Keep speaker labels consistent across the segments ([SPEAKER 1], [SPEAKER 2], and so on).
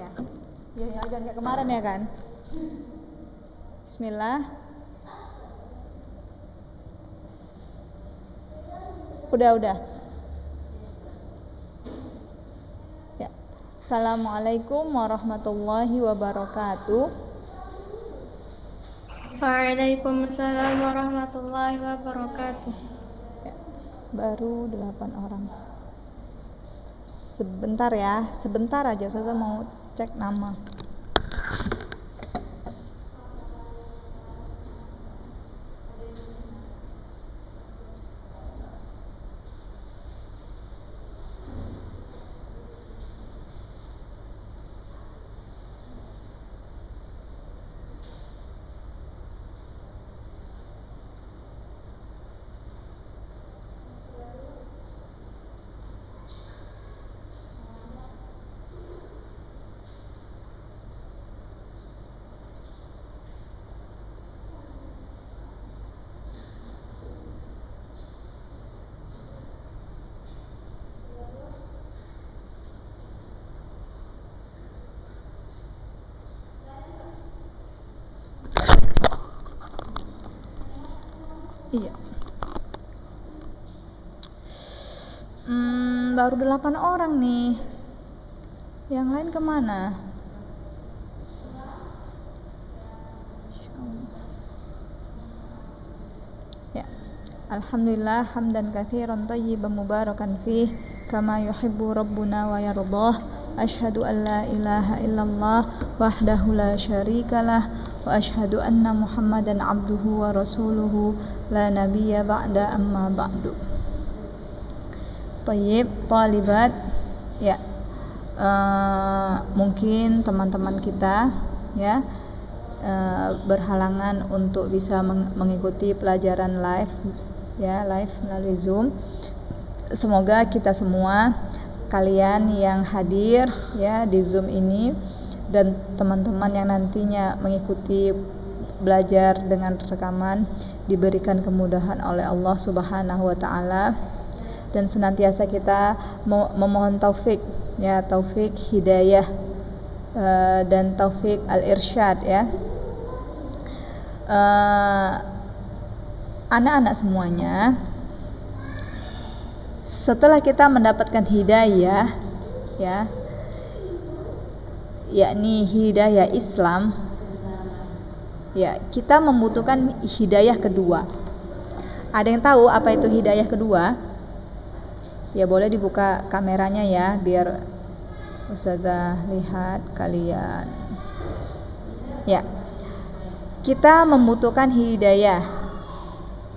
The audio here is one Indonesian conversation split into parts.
[SPEAKER 1] ya? Ya, jangan kayak kemarin ya kan? Bismillah. Udah. Ya. Assalamualaikum warahmatullahi wabarakatuh.
[SPEAKER 2] Waalaikumsalam warahmatullahi wabarakatuh.
[SPEAKER 1] Ya, baru 8 orang. Sebentar aja saya mau cek nama. Iya. Baru 8 orang nih. Yang lain kemana? Ya. Alhamdulillah hamdan katsiran thayyiban mubarakan fih kama yuhibbu rabbuna wa yardah. Asyhadu an la ilaha illallah wahdahu la syarikalah wa asyhadu anna Muhammadan abduhu wa rasuluhu la nabiyya ba'da amma ba'du. Thayyib, talibat. Ya. Mungkin teman-teman kita ya berhalangan untuk bisa mengikuti pelajaran live melalui Zoom. Semoga kita semua, kalian yang hadir ya di Zoom ini dan teman-teman yang nantinya mengikuti belajar dengan rekaman diberikan kemudahan oleh Allah Subhanahu wa taala, dan senantiasa kita memohon taufik hidayah dan taufik al-irsyad ya. Anak-anak semuanya, setelah kita mendapatkan hidayah ya, yakni hidayah Islam ya, kita membutuhkan hidayah kedua. Ada yang tahu apa itu hidayah kedua? Ya boleh dibuka kameranya ya biar Ustazah lihat kalian. Ya. Kita membutuhkan hidayah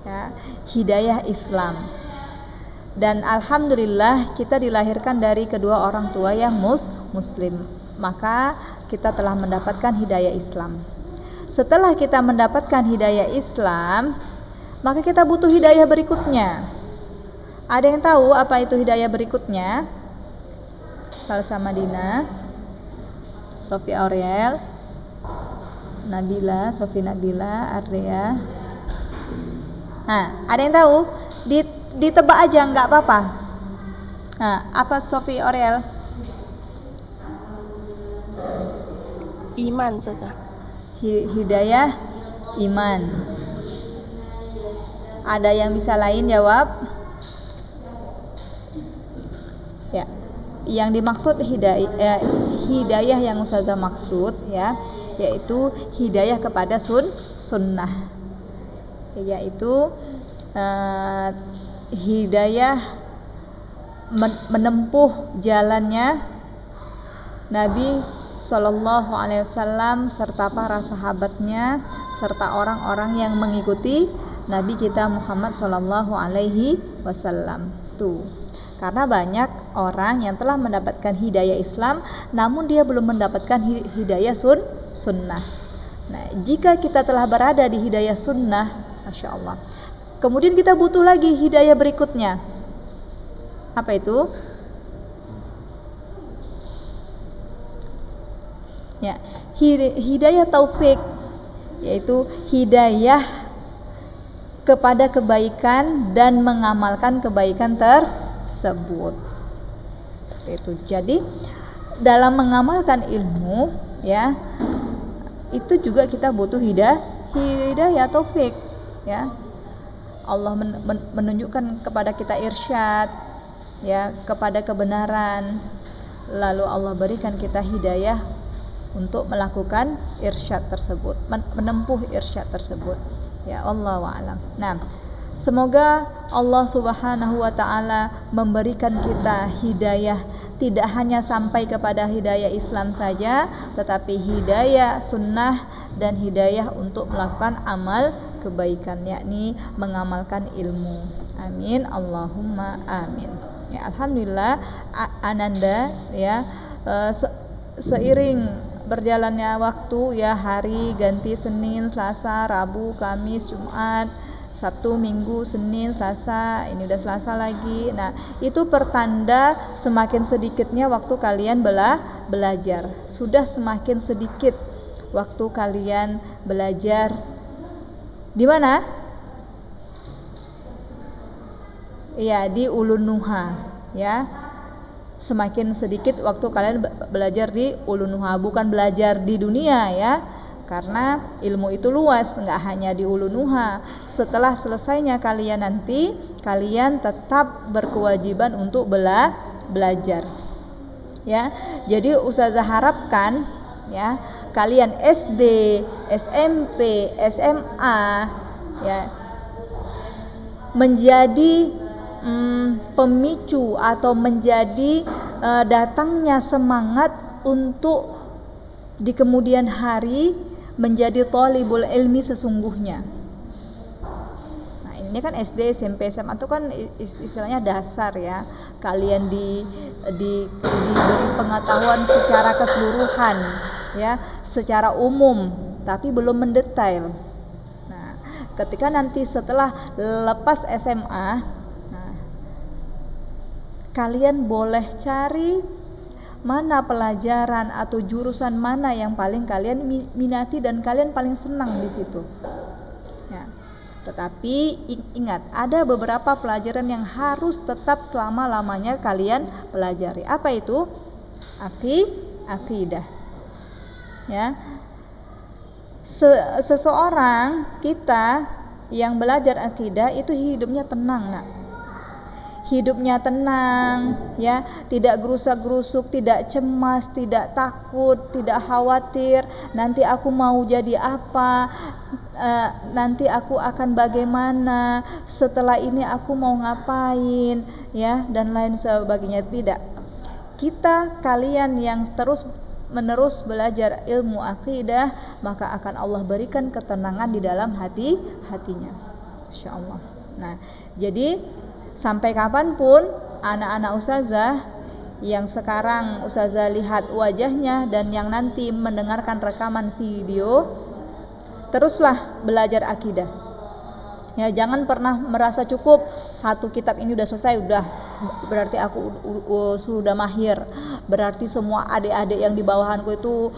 [SPEAKER 1] ya, hidayah Islam. Dan alhamdulillah kita dilahirkan dari kedua orang tua yang muslim. Maka kita telah mendapatkan hidayah Islam. Setelah kita mendapatkan hidayah Islam, maka kita butuh hidayah berikutnya. Ada yang tahu apa itu hidayah berikutnya? Salsa Madinah, Sofi Aurel, Nabila, Sofi Nabila, Arya. Ada yang tahu? Ditebak aja nggak apa-apa. Apa Sofi Aurel?
[SPEAKER 2] Iman saja.
[SPEAKER 1] Hidayah iman. Ada yang bisa lain jawab? Ya, yang dimaksud hidayah yang Ustazah maksud ya, yaitu hidayah kepada sunnah, yaitu hidayah menempuh jalannya Nabi Sallallahu Alaihi Wasallam serta para sahabatnya serta orang-orang yang mengikuti Nabi kita Muhammad Sallallahu Alaihi Wasallam. Tuh. Karena banyak orang yang telah mendapatkan hidayah Islam namun dia belum mendapatkan hidayah sunnah. Nah, jika kita telah berada di hidayah sunnah, Masya Allah, kemudian kita butuh lagi hidayah berikutnya. Apa itu? Ya, hidayah taufik, yaitu hidayah kepada kebaikan dan mengamalkan kebaikan tersebut. Itu. Jadi dalam mengamalkan ilmu, ya, itu juga kita butuh hidayah taufik, ya. Allah menunjukkan kepada kita irsyad, ya, kepada kebenaran, lalu Allah berikan kita hidayah untuk melakukan irsyad tersebut, menempuh irsyad tersebut, ya. Allahu a'lam. Nah, semoga Allah Subhanahu wa taala memberikan kita hidayah, tidak hanya sampai kepada hidayah Islam saja, tetapi hidayah sunnah dan hidayah untuk melakukan amal kebaikan, yakni mengamalkan ilmu. Amin, Allahumma amin. Ya, alhamdulillah Ananda, ya, seiring berjalannya waktu, ya, hari ganti Senin, Selasa, Rabu, Kamis, Jumat, Sabtu, Minggu, Senin, Selasa, ini udah Selasa lagi. Nah, itu pertanda semakin sedikitnya waktu kalian belajar. Sudah semakin sedikit waktu kalian belajar. Di mana? Iya, di Ulun Nuha, ya. Semakin sedikit waktu kalian belajar di Ulun Nuha, bukan belajar di dunia, ya. Karena ilmu itu luas, nggak hanya di Ulun Nuha. Setelah selesainya kalian nanti, kalian tetap berkewajiban untuk belajar, ya. Jadi Ustazah harapkan, ya, kalian SD, SMP, SMA, ya, menjadi pemicu atau menjadi datangnya semangat untuk di kemudian hari menjadi thalibul ilmi sesungguhnya. Nah, ini kan SD, SMP, SMA itu kan istilahnya dasar, ya. Kalian diberi pengetahuan secara keseluruhan, ya, secara umum, tapi belum mendetail. Nah, ketika nanti setelah lepas SMA, nah, kalian boleh cari mana pelajaran atau jurusan mana yang paling kalian minati dan kalian paling senang di situ, ya. Tetapi ingat, ada beberapa pelajaran yang harus tetap selama-lamanya kalian pelajari. Apa itu? Akidah, ya. Seseorang kita yang belajar akidah itu hidupnya tenang, nak. Hidupnya tenang, ya, tidak gerusak-gerusuk, tidak cemas, tidak takut, tidak khawatir nanti aku mau jadi apa, nanti aku akan bagaimana, setelah ini aku mau ngapain, ya, dan lain sebagainya. Tidak. Kita, kalian yang terus menerus belajar ilmu akidah, maka akan Allah berikan ketenangan di dalam hatinya, insyaallah. Nah, jadi sampai kapanpun anak-anak ustazah yang sekarang ustazah lihat wajahnya dan yang nanti mendengarkan rekaman video, teruslah belajar akidah, ya. Jangan pernah merasa cukup satu kitab ini udah selesai, udah berarti aku sudah mahir, berarti semua adik-adik yang di bawahanku itu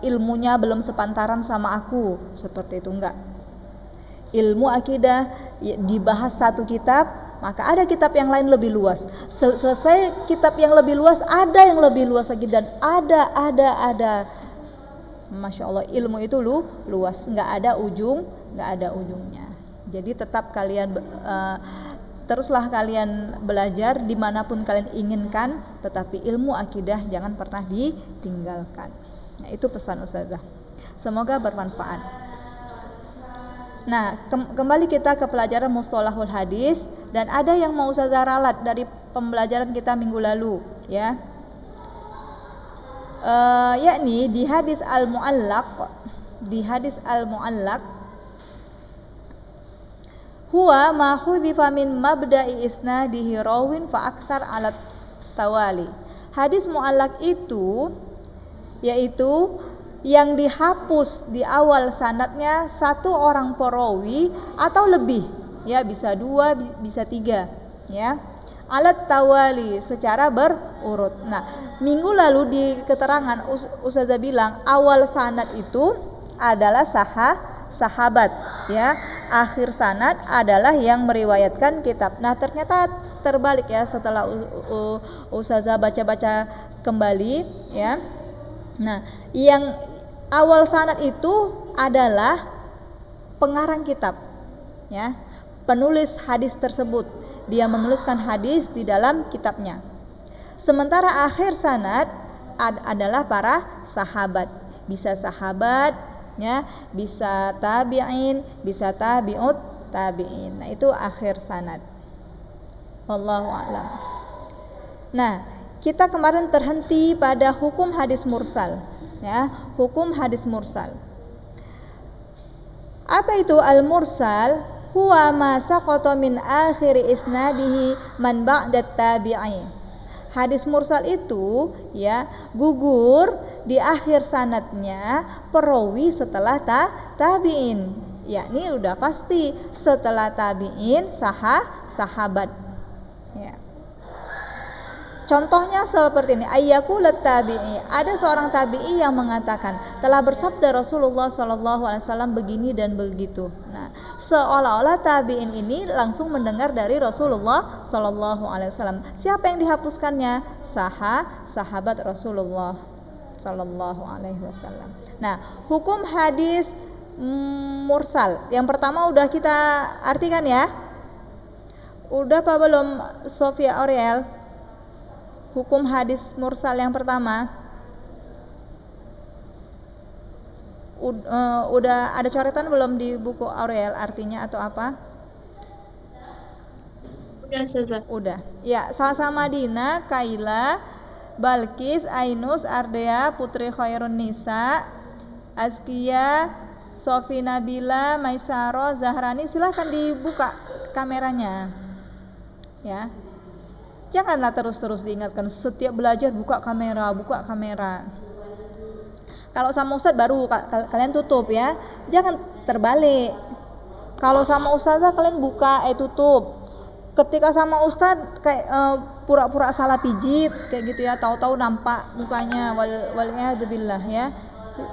[SPEAKER 1] ilmunya belum sepantaran sama aku. Seperti itu, enggak. Ilmu akidah dibahas satu kitab, maka ada kitab yang lain lebih luas. Selesai kitab yang lebih luas, ada yang lebih luas lagi, dan ada. Masya Allah, ilmu itu luas, nggak ada ujungnya. Jadi tetap kalian teruslah kalian belajar dimanapun kalian inginkan, tetapi ilmu akidah jangan pernah ditinggalkan. Nah, itu pesan ustazah. Semoga bermanfaat. Nah, kembali kita ke pelajaran mustalahul hadis, dan ada yang mau ustazah ralat dari pembelajaran kita minggu lalu, ya. Yakni di hadis al-mu'allaq, huwa ma hudhifa min mabda'i isnadihi rawin fa akthar ala tawali. Hadis mu'allaq itu yaitu yang dihapus di awal sanadnya satu orang perawi atau lebih, ya, bisa 2, bisa 3, ya, alat tawali, secara berurut. Nah, minggu lalu di keterangan ustazah bilang awal sanad itu adalah sahabat, ya, akhir sanad adalah yang meriwayatkan kitab. Nah, ternyata terbalik, ya. Setelah ustazah baca-baca kembali ya. Nah, yang awal sanad itu adalah pengarang kitab ya, penulis hadis tersebut. Dia menuliskan hadis di dalam kitabnya. Sementara akhir sanad adalah para sahabat. Bisa sahabat ya, bisa tabi'in, bisa tabi'ut tabi'in. Nah, itu akhir sanad. Wallahu a'lam. Nah, kita kemarin terhenti pada hukum hadis mursal ya, hukum hadis mursal. Apa itu al-mursal? Huwa ma saqata min akhir isnadihi man ba'da tabi'i. Hadis mursal itu ya gugur di akhir sanadnya perawi setelah tabi'in. Yakni udah pasti setelah tabi'in sahabat. Ya. Contohnya seperti ini, ayyaqulat tabi'i. Ada seorang tabi'i yang mengatakan, telah bersabda Rasulullah SAW begini dan begitu. Nah, seolah-olah tabi'in ini langsung mendengar dari Rasulullah SAW. Siapa yang dihapuskannya? Sahabat Rasulullah SAW. Nah, hukum hadis mursal. Yang pertama udah kita artikan ya. Udah apa belum, Sofia Aurel? Hukum hadis mursal yang pertama udah ada coretan belum di buku Aurel artinya atau apa?
[SPEAKER 2] Udah, Ustazah.
[SPEAKER 1] Udah. Ya, sama-sama Dina, Kaila, Balkis, Ainus, Ardea, Putri Khairun Nisa, Azkia, Sofi Nabila, Maisaro, Zahrani, silahkan dibuka kameranya. Ya. Janganlah terus-terus diingatkan, setiap belajar buka kamera. Kalau sama Ustadz baru kalian tutup ya. Jangan terbalik. Kalau sama Ustazah kalian buka tutup. Ketika sama Ustadz kayak pura-pura salah pijit kayak gitu ya, tahu-tahu nampak mukanya, waliyadzubillah ya.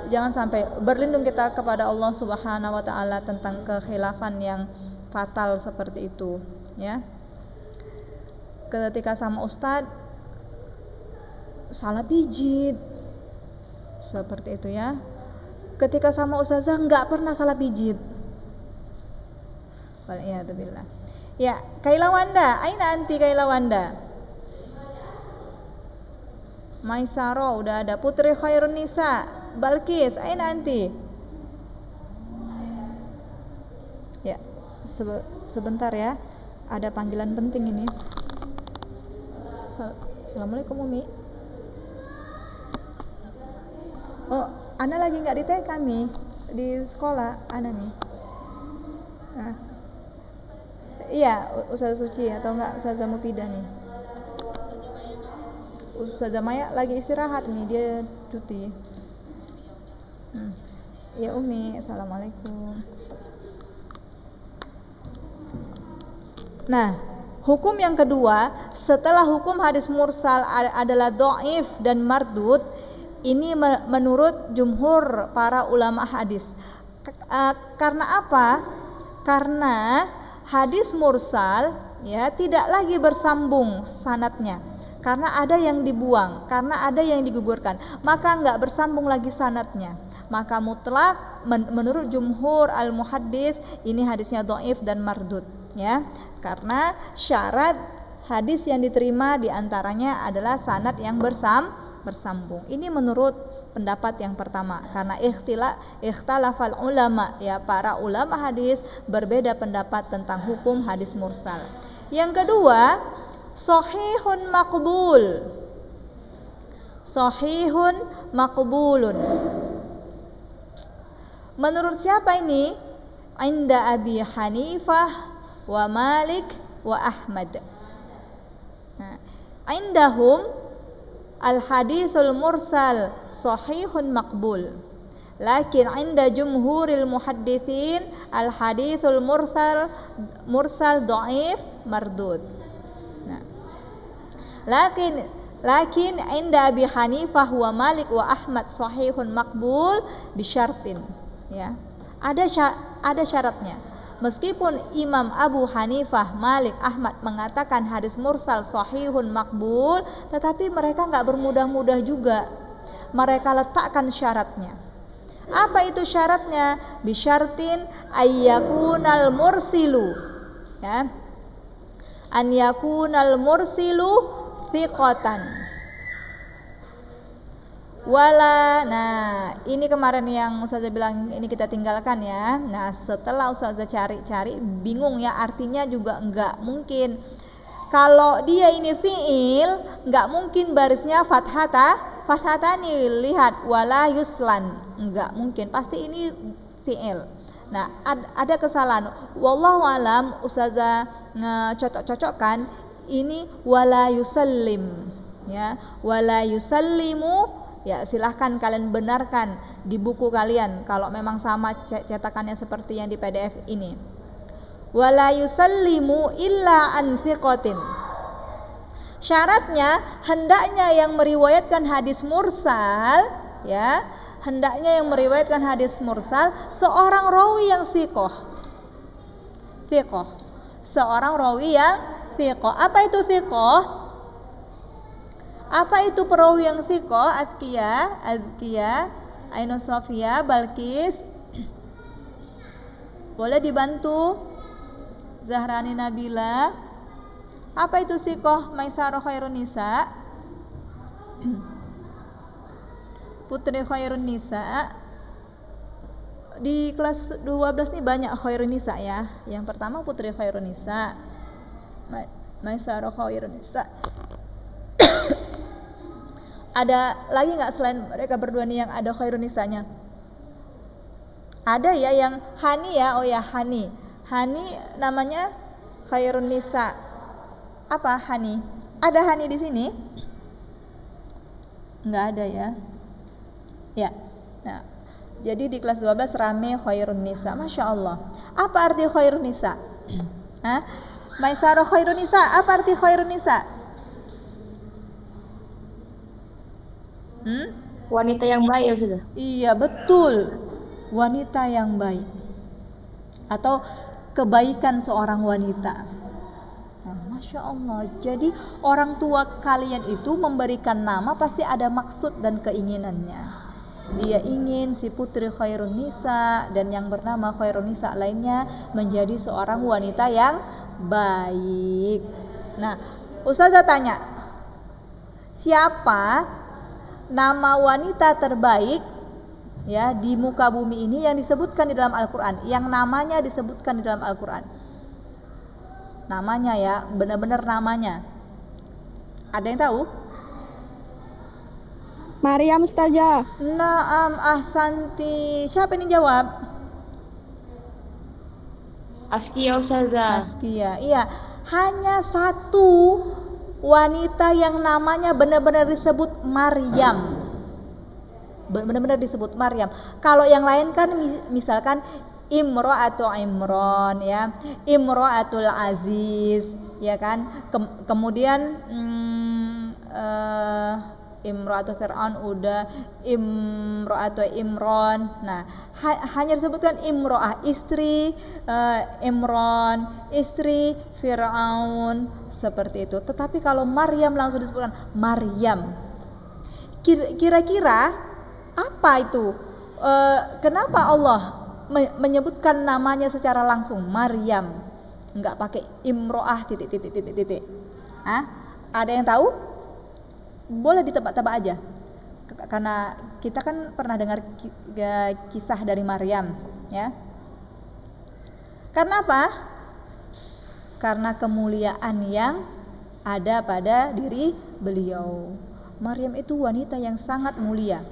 [SPEAKER 1] Jangan sampai. Berlindung kita kepada Allah Subhanahu wa taala tentang kekhilafan yang fatal seperti itu ya. Ketika sama Ustadz salah pijit seperti itu ya. Ketika sama Ustazah nggak pernah salah pijit. Waliyadzubillah. Ya, Kaila Wanda, aina anti Kaila Wanda? Maisaro udah ada, Putri Khairun Nisa, Balkis, aina anti? Ya, sebentar ya. Ada panggilan penting ini. Assalamualaikum Umi. Oh, Ana lagi nggak di TK nih, di sekolah Ana nih. Nah, iya, Ustazah Suci atau enggak Ustazah Mufidah nih. Ustazah Maya lagi istirahat nih, dia cuti. Ya Umi, assalamualaikum. Nah, hukum yang kedua setelah hukum hadis mursal adalah dhaif dan mardud. Ini menurut jumhur para ulama hadis. Karena apa? Karena hadis mursal ya tidak lagi bersambung sanadnya. Karena ada yang dibuang, karena ada yang digugurkan, maka enggak bersambung lagi sanadnya. Maka mutlak menurut jumhur al-muhaddis ini hadisnya dhaif dan mardud ya. Karena syarat hadis yang diterima diantaranya adalah sanad yang bersambung. Ini menurut pendapat yang pertama. Karena ikhtilafal ulama ya, para ulama hadis berbeda pendapat tentang hukum hadis mursal. Yang kedua, sahihun maqbul. Sahihun maqbulun. Menurut siapa ini? Inda Abi Hanifah wa Malik wa Ahmad. Nah, indahum al-hadithul mursal sahihun maqbul. Lakin inda jumhuril muhaddithin al-hadithul mursal dhaif mardud. Nah, lakin inda Abi Hanifah wa Malik wa Ahmad sahihun maqbul bisyartin ya. Ada syaratnya. Meskipun Imam Abu Hanifah, Malik, Ahmad mengatakan hadis mursal sahihun makbul, tetapi mereka nggak bermudah-mudah juga. Mereka letakkan syaratnya. Apa itu syaratnya? Bisyartin ayyakunal mursilu, ya, an yakunal mursilu thiqatan wala. Nah, ini kemarin yang Ustazah bilang ini kita tinggalkan ya. Nah, setelah Ustazah cari-cari bingung ya, artinya juga enggak mungkin. Kalau dia ini fi'il, enggak mungkin barisnya fathatani. Lihat, wala yuslan, enggak mungkin, pasti ini fi'il. Nah, ada kesalahan. Wallahu alam, Ustazah cocok-cocokkan ini wala yusallim, ya, wala yusallimu. Ya, silahkan kalian benarkan di buku kalian kalau memang sama cetakannya seperti yang di PDF ini. Wala yusallimu illa an thiqatin. Syaratnya hendaknya yang meriwayatkan hadis mursal, ya, hendaknya yang meriwayatkan hadis mursal seorang rawi yang thiqah. Seorang rawi yang thiqah. Apa itu thiqah? Apa itu perawi yang thiqah? Azkiyah, Ainus Sofia, Balkis. Boleh dibantu? Zahrani Nabila. Apa itu thiqah? Maisarah Khairun Nisa. Putri Khairun Nisa. Di kelas 12 nih banyak Khairun Nisa ya. Yang pertama Putri Khairun Nisa, Maisarah Khairun Nisa. Ada lagi nggak selain mereka berdua nih yang ada Khairun Nisanya? Ada ya yang Hani ya. Oh ya, Hani namanya Khairun Nisa. Apa Hani? Ada Hani di sini? Nggak ada ya. Ya. Nah, jadi di kelas 12 rame Khairun Nisa. Masya Allah. Apa arti Khairun Nisa? Maisarah Khairun Nisa. Apa arti Khairun Nisa?
[SPEAKER 2] Wanita yang baik ya sudah.
[SPEAKER 1] Iya betul, wanita yang baik atau kebaikan seorang wanita. Nah, Masya Allah. Jadi orang tua kalian itu memberikan nama pasti ada maksud dan keinginannya. Dia ingin si Putri Khairun Nisa dan yang bernama Khairun Nisa lainnya menjadi seorang wanita yang baik. Nah, Ustazah tanya, siapa nama wanita terbaik ya di muka bumi ini yang disebutkan di dalam Al-Quran, yang namanya disebutkan di dalam Al-Quran? Namanya ya, benar-benar namanya. Ada yang tahu?
[SPEAKER 2] Maryam Ustazah.
[SPEAKER 1] Naam, ahsanti. Siapa ini jawab?
[SPEAKER 2] Askia Ustazah.
[SPEAKER 1] Askia. Iya, hanya satu wanita yang namanya benar-benar disebut Maryam. Benar-benar disebut Maryam. Kalau yang lain kan misalkan Imro'atul Imron ya, Imro'atul Aziz ya kan. Kemudian Imro'atul Fir'aun udah, Imro'atul Imron. Nah, hanya disebutkan Imro'ah, istri Imron, istri Fir'aun, seperti itu. Tetapi kalau Maryam langsung disebutkan Maryam. Kira-kira apa itu? Kenapa Allah menyebutkan namanya secara langsung Maryam, enggak pakai Imro'ah titik. Ada yang tahu? Boleh ditebak-tebak aja. Karena kita kan pernah dengar kisah dari Maryam, ya. Karena apa? Karena kemuliaan yang ada pada diri beliau. Maryam itu wanita yang sangat mulia.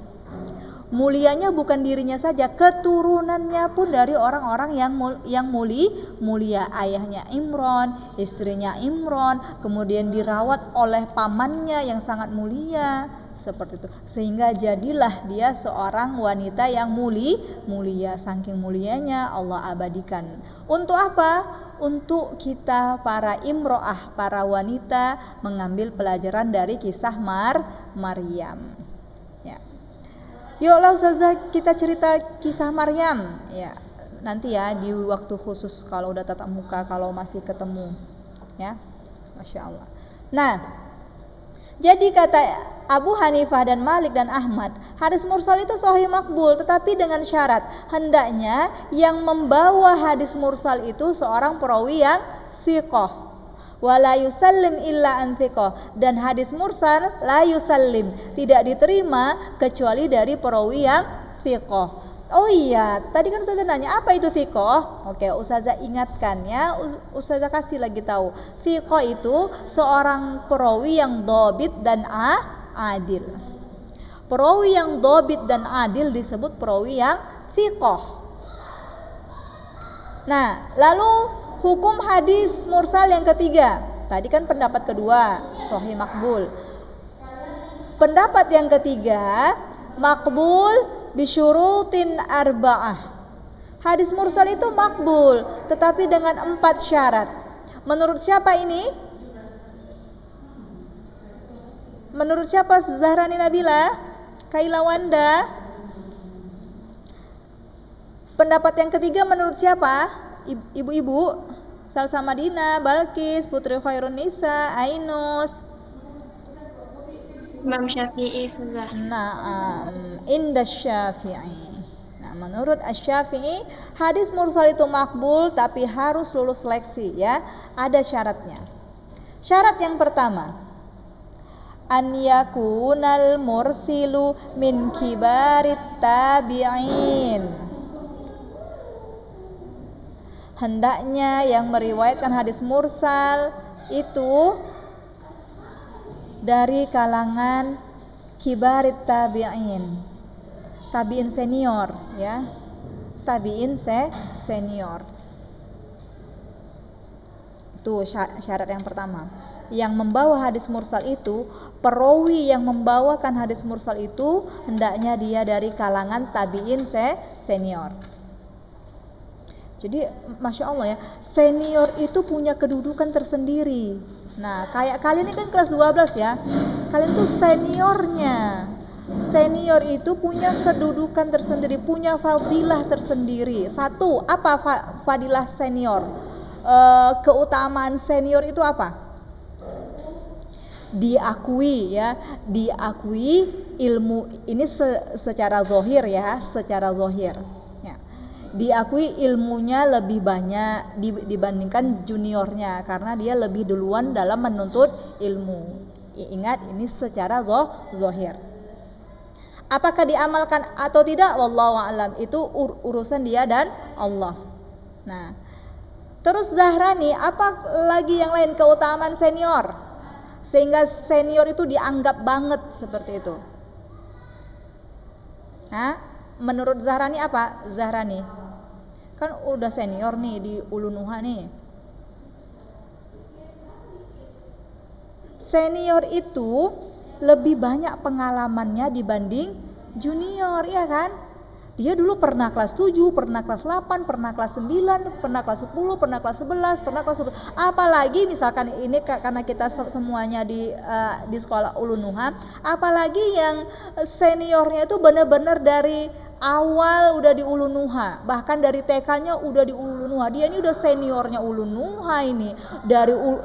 [SPEAKER 1] Mulianya bukan dirinya saja, keturunannya pun dari orang-orang yang mulia. Ayahnya Imron, istrinya Imron, kemudian dirawat oleh pamannya yang sangat mulia, seperti itu. Sehingga jadilah dia seorang wanita yang mulia. Saking mulianya Allah abadikan. Untuk apa? Untuk kita para imro'ah, para wanita mengambil pelajaran dari kisah Maryam. Ya. Yuklah Ustazah kita cerita kisah Maryam ya. nanti ya di waktu khusus kalau udah tatap muka, kalau masih ketemu ya. Masya Allah. Nah, jadi kata Abu Hanifah dan Malik dan Ahmad, hadis mursal itu sahih makbul, tetapi dengan syarat hendaknya yang membawa hadis mursal itu seorang perawi yang thiqah. Wala yusallim illa an thiqah, dan hadis mursal la yusallim, tidak diterima kecuali dari perawi yang thiqah. Oh iya, tadi kan Ustazah nanya apa itu thiqah? Oke, Ustazah ingatkan ya, Ustazah kasih lagi tahu. Thiqah itu seorang perawi yang dhabit dan adil. Perawi yang dhabit dan adil disebut perawi yang thiqah. Nah, lalu hukum hadis mursal yang ketiga. Tadi kan pendapat kedua, sahih makbul. Pendapat yang ketiga, makbul bisyurutin arba'ah. Hadis mursal itu makbul, tetapi dengan 4 syarat. Menurut siapa ini? Menurut siapa Zahrani Nabila? Kaila Wanda? Pendapat yang ketiga menurut siapa? Ibu-ibu? Salsa Madinah, Balkis, Putri Khairun Nisa, Ainus,
[SPEAKER 2] Imam Syafi'i sudah.
[SPEAKER 1] Inda Syafi'i. Nah, menurut Asy-Syafi'i hadis mursal itu makbul, tapi harus lulus seleksi ya. Ada syaratnya. Syarat yang pertama, an yakunal mursilu min kibarit tabi'in. Hendaknya yang meriwayatkan hadis mursal itu dari kalangan kibarit tabi'in, tabi'in senior ya, tabi'in senior. Itu syarat yang pertama. Yang membawa hadis mursal itu, perawi yang membawakan hadis mursal itu hendaknya dia dari kalangan tabi'in senior. Jadi Masya Allah ya, senior itu punya kedudukan tersendiri. Nah, kayak kalian ini kan kelas 12 ya, kalian tuh seniornya. Senior itu punya kedudukan tersendiri, punya fadilah tersendiri. Satu, apa fadilah senior? Keutamaan senior itu apa? Diakui ya, diakui ilmu ini secara zahir ya, secara zahir. Diakui ilmunya lebih banyak dibandingkan juniornya karena dia lebih duluan dalam menuntut ilmu. Ingat, ini secara zahir. Apakah diamalkan atau tidak, wallahu a'lam, itu urusan dia dan Allah. Nah, terus Zahrani, apa lagi yang lain keutamaan senior sehingga senior itu dianggap banget seperti itu? Menurut Zahrani apa? Zahrani kan udah senior nih di Ulunuha nih. Senior itu lebih banyak pengalamannya dibanding junior, ya kan? Dia dulu pernah kelas 7, pernah kelas 8, pernah kelas 9, pernah kelas 10, pernah kelas 11, pernah kelas 12. Apalagi misalkan ini karena kita semuanya di sekolah Ulunuha, apalagi yang seniornya itu benar-benar dari awal udah di Ulunuha, bahkan dari TK-nya udah di Ulunuha. Dia ini udah seniornya Ulunuha ini.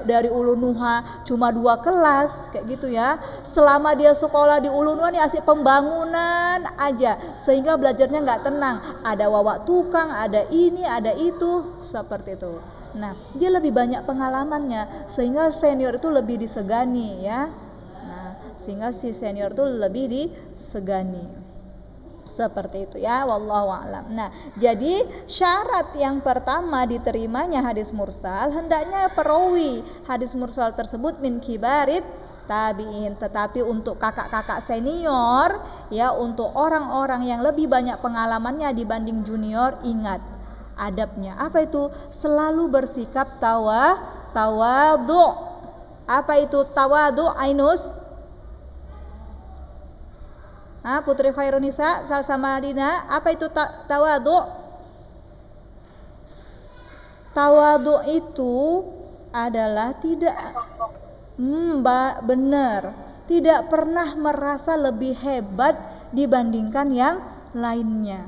[SPEAKER 1] Dari Ulunuha cuma 2 kelas kayak gitu ya. Selama dia sekolah di Ulunuha nih asik pembangunan aja, sehingga belajarnya nggak tenang. Ada wawak tukang, ada ini, ada itu, seperti itu. Nah, dia lebih banyak pengalamannya sehingga senior itu lebih disegani ya. Nah, sehingga si senior itu lebih disegani. Seperti itu ya, wallahu a'lam. Nah, jadi syarat yang pertama diterimanya hadis mursal, hendaknya perawi hadis mursal tersebut min kibarit tabi'in. Tetapi untuk kakak-kakak senior ya, untuk orang-orang yang lebih banyak pengalamannya dibanding junior, ingat adabnya. Apa itu? Selalu bersikap tawadu. Apa itu tawadu, Ainus? Putri Khairun Nisa, Salsa Madinah, apa itu tawadu? Tawadu itu adalah tidak benar, tidak pernah merasa lebih hebat dibandingkan yang lainnya.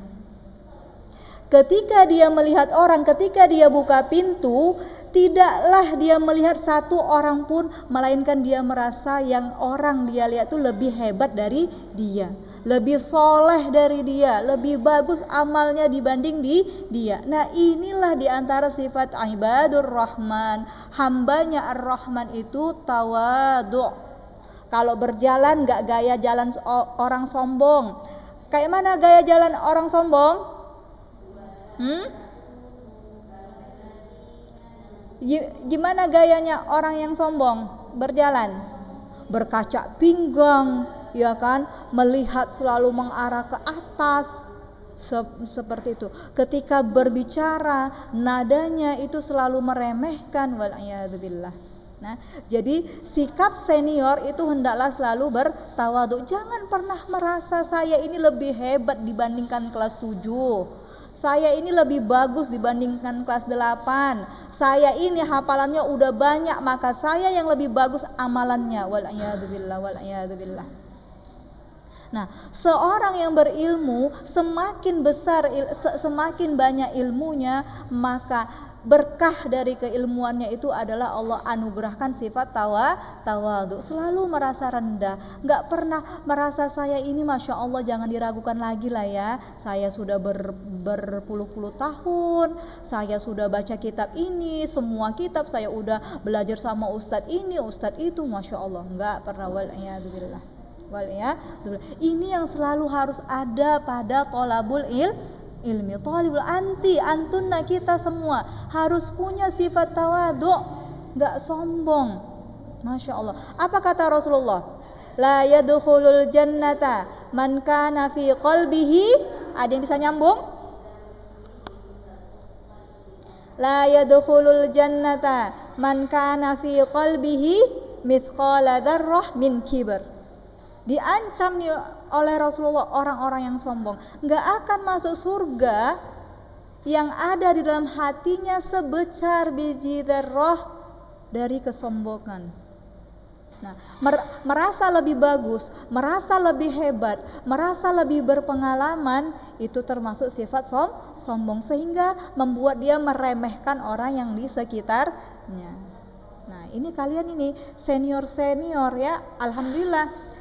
[SPEAKER 1] ketika dia melihat orang, ketika dia buka pintu, tidaklah dia melihat satu orang pun, melainkan dia merasa yang orang dia lihat itu lebih hebat dari dia, lebih soleh dari dia, lebih bagus amalnya dibanding dia. Nah, inilah diantara sifat ibadur rahman, hambanya ar-rahman itu tawadu'. Kalau berjalan gak gaya jalan orang sombong. Kayak mana gaya jalan orang sombong? Gimana gayanya orang yang sombong berjalan? Berkaca pinggang, ya kan? Melihat selalu mengarah ke atas, seperti itu. Ketika berbicara, nadanya itu selalu meremehkan, wal'iyadzubillah. Nah, jadi sikap senior itu hendaklah selalu bertawadhu. Jangan pernah merasa saya ini lebih hebat dibandingkan kelas 7. Saya ini lebih bagus dibandingkan kelas 8. Saya ini hafalannya udah banyak, maka saya yang lebih bagus amalannya. Wal'iyadzubillah, wal'iyadzubillah. Nah, seorang yang berilmu semakin besar, semakin banyak ilmunya, maka berkah dari keilmuannya itu adalah Allah anugerahkan sifat tawadhu, selalu merasa rendah, nggak pernah merasa saya ini masya Allah, jangan diragukan lagi lah ya, saya sudah berpuluh-puluh tahun, saya sudah baca kitab ini, semua kitab saya udah belajar sama ustadz ini, ustadz itu, masya Allah, nggak pernah. Wal'iyadzubillah. Ini yang selalu harus ada pada tolabul ilmi, tolibul antunna, kita semua harus punya sifat tawadhu, gak sombong. Masya Allah. Apa kata Rasulullah? La yadkhulul jannata man kana fi qalbihi, ada yang bisa nyambung? La yadkhulul jannata man kana fi qalbihi mithqala dzarrah min kibr. Diancam nih oleh Rasulullah orang-orang yang sombong, nggak akan masuk surga yang ada di dalam hatinya sebesar biji dzarrah dari kesombongan. Nah, merasa lebih bagus, merasa lebih hebat, merasa lebih berpengalaman, itu termasuk sifat sombong, sehingga membuat dia meremehkan orang yang di sekitarnya. Nah, ini kalian ini senior ya, alhamdulillah.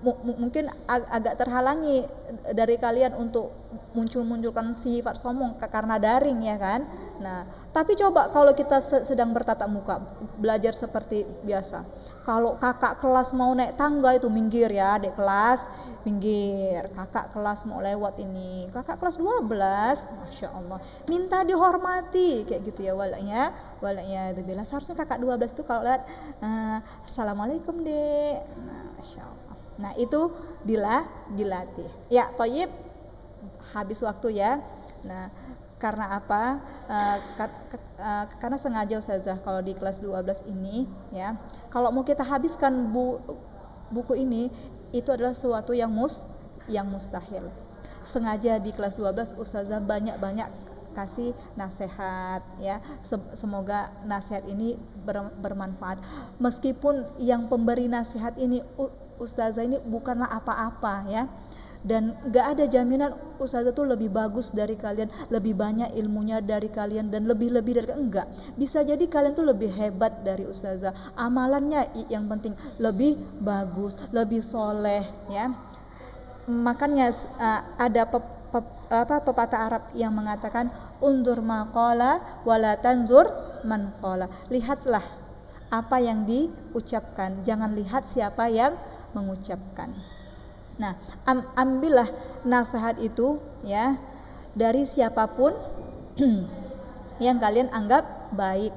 [SPEAKER 1] Mungkin agak terhalangi dari kalian untuk munculkan sifat sombong karena daring, ya kan. Nah, tapi coba kalau kita sedang bertatap muka, belajar seperti biasa. Kalau kakak kelas mau naik tangga itu minggir ya, adik kelas minggir. Kakak kelas mau lewat ini, kakak kelas 12, masya Allah, minta dihormati kayak gitu ya, wala'iyadzubillah. Seharusnya kakak 12 itu kalau lihat assalamualaikum dek, nah, masya Allah. Nah, itu dilatih. Ya, Thayyib, habis waktu ya. Nah, karena apa? Karena sengaja Ustazah kalau di kelas 12 ini ya, kalau mau kita habiskan buku ini, itu adalah sesuatu yang mustahil. Sengaja di kelas 12 Ustazah banyak-banyak kasih nasihat ya. Semoga nasihat ini bermanfaat. Meskipun yang pemberi nasihat ini Ustazah ini bukanlah apa-apa ya, dan gak ada jaminan Ustazah tuh lebih bagus dari kalian, lebih banyak ilmunya dari kalian, dan lebih dari enggak. Bisa jadi kalian tuh lebih hebat dari Ustazah, amalannya yang penting lebih bagus, lebih soleh ya. Makanya ada pepatah Arab yang mengatakan undur maqala wala tanzur man qala. Lihatlah apa yang diucapkan, jangan lihat siapa yang mengucapkan. Nah, ambillah nasihat itu ya dari siapapun yang kalian anggap baik,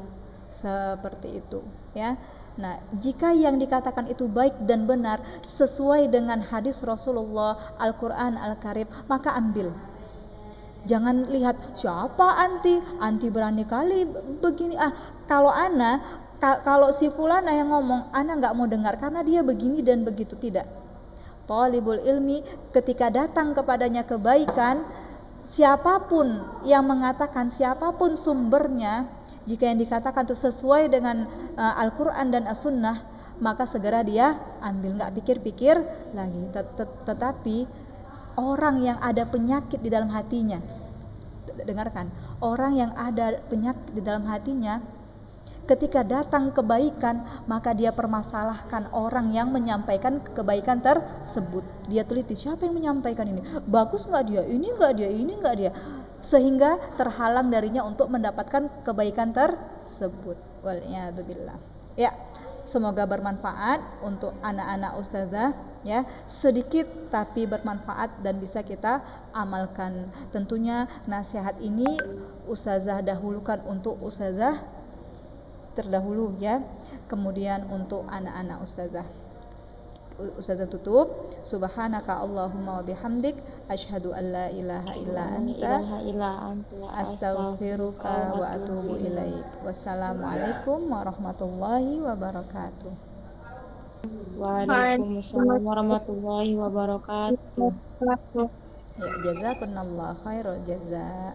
[SPEAKER 1] seperti itu ya. Nah, jika yang dikatakan itu baik dan benar sesuai dengan hadis Rasulullah, Al-Quran Al-Karim, maka ambil. Jangan lihat siapa anti berani kali begini, kalau si fulana yang ngomong, ana nggak mau dengar karena dia begini dan begitu. Tidak. Thalibul ilmi ketika datang kepadanya kebaikan, siapapun yang mengatakan, siapapun sumbernya, jika yang dikatakan itu sesuai dengan Al-Quran dan As-Sunnah, maka segera dia ambil, nggak pikir-pikir lagi. Tetapi orang yang ada penyakit di dalam hatinya, dengarkan, orang yang ada penyakit di dalam hatinya, ketika datang kebaikan, maka dia permasalahkan orang yang menyampaikan kebaikan tersebut. Dia teliti, siapa yang menyampaikan ini? Bagus nggak dia? Ini nggak dia? Ini nggak dia? Sehingga terhalang darinya untuk mendapatkan kebaikan tersebut. Waliyadzubillah. Ya, semoga bermanfaat untuk anak-anak ustazah ya, sedikit tapi bermanfaat dan bisa kita amalkan. Tentunya nasihat ini ustazah dahulukan untuk ustazah terdahulu ya, kemudian untuk anak-anak ustazah. Ustazah tutup, subhanaka Allahumma wa bihamdik asyhadu an la ilaha illa anta astaghfiruka wa atubu ilaik. Wassalamualaikum warahmatullahi wabarakatuh.
[SPEAKER 2] Waalaikumsalam warahmatullahi wabarakatuh.
[SPEAKER 1] Ya, jazakumullah khairul jazaa.